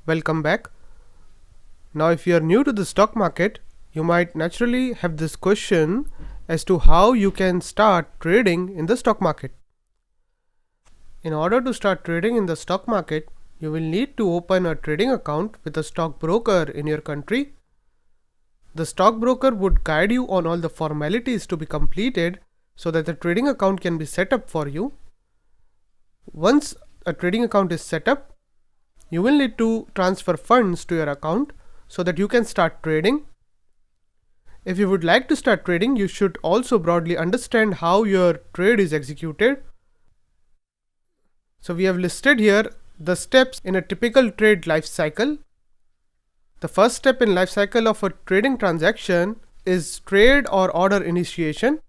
Welcome back. Now, if you are new to the stock market, you might naturally have this question as to how you can start trading in the stock market. In order to start trading in the stock market, you will need to open a trading account with a stockbroker in your country. The stockbroker would guide you on all the formalities to be completed so that the trading account can be set up for you. Once a trading account is set up, you will need to transfer funds to your account so that you can start trading. If you would like to start trading, you should also broadly understand how your trade is executed. So we have listed here the steps in a typical trade life cycle. The first step in life cycle of a trading transaction is trade or order initiation.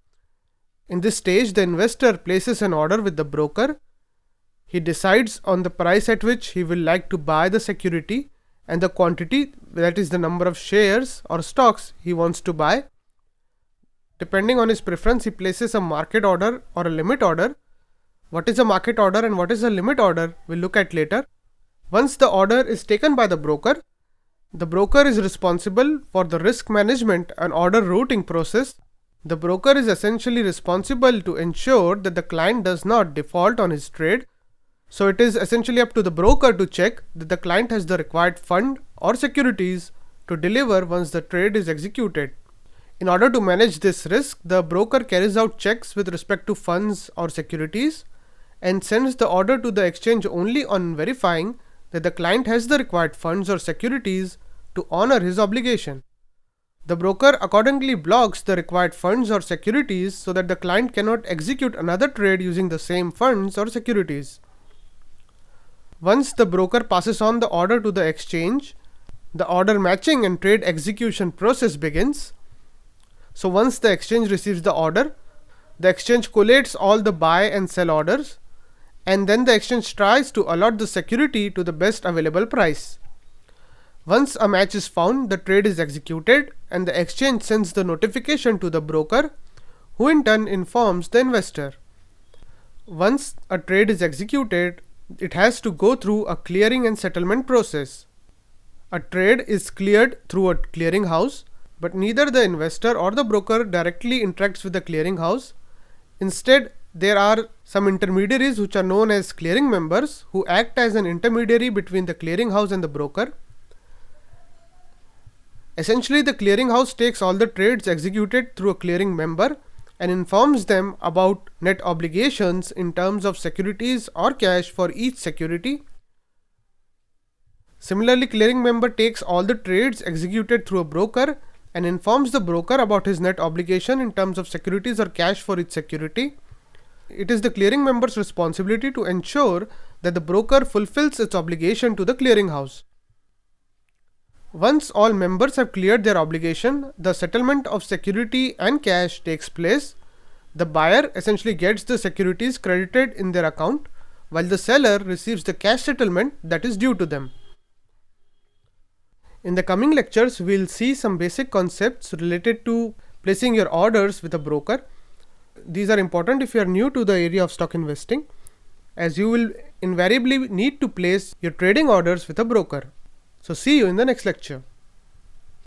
In this stage, the investor places an order with the broker. He decides on the price at which he will like to buy the security and the quantity, that is the number of shares or stocks he wants to buy. Depending on his preference, he places a market order or a limit order. What is a market order and what is a limit order we'll look at later. Once the order is taken by the broker is responsible for the risk management and order routing process. The broker is essentially responsible to ensure that the client does not default on his trade. So it is essentially up to the broker to check that the client has the required fund or securities to deliver once the trade is executed. In order to manage this risk, the broker carries out checks with respect to funds or securities and sends the order to the exchange only on verifying that the client has the required funds or securities to honor his obligation. The broker accordingly blocks the required funds or securities so that the client cannot execute another trade using the same funds or securities. Once the broker passes on the order to the exchange, the order matching and trade execution process begins. So once the exchange receives the order, the exchange collates all the buy and sell orders, and then the exchange tries to allot the security to the best available price. Once a match is found, the trade is executed and the exchange sends the notification to the broker, who in turn informs the investor. Once a trade is executed, it has to go through a clearing and settlement process. A trade is cleared through a clearing house, but neither the investor or the broker directly interacts with the clearing house. Instead, there are some intermediaries which are known as clearing members who act as an intermediary between the clearing house and the broker. Essentially, the clearing house takes all the trades executed through a clearing member and informs them about net obligations in terms of securities or cash for each security. Similarly, clearing member takes all the trades executed through a broker and informs the broker about his net obligation in terms of securities or cash for each security. It is the clearing member's responsibility to ensure that the broker fulfills its obligation to the clearing house. Once all members have cleared their obligation, the settlement of security and cash takes place. The buyer essentially gets the securities credited in their account, while the seller receives the cash settlement that is due to them. In the coming lectures, we'll see some basic concepts related to placing your orders with a broker. These are important if you are new to the area of stock investing, as you will invariably need to place your trading orders with a broker. So see you in the next lecture.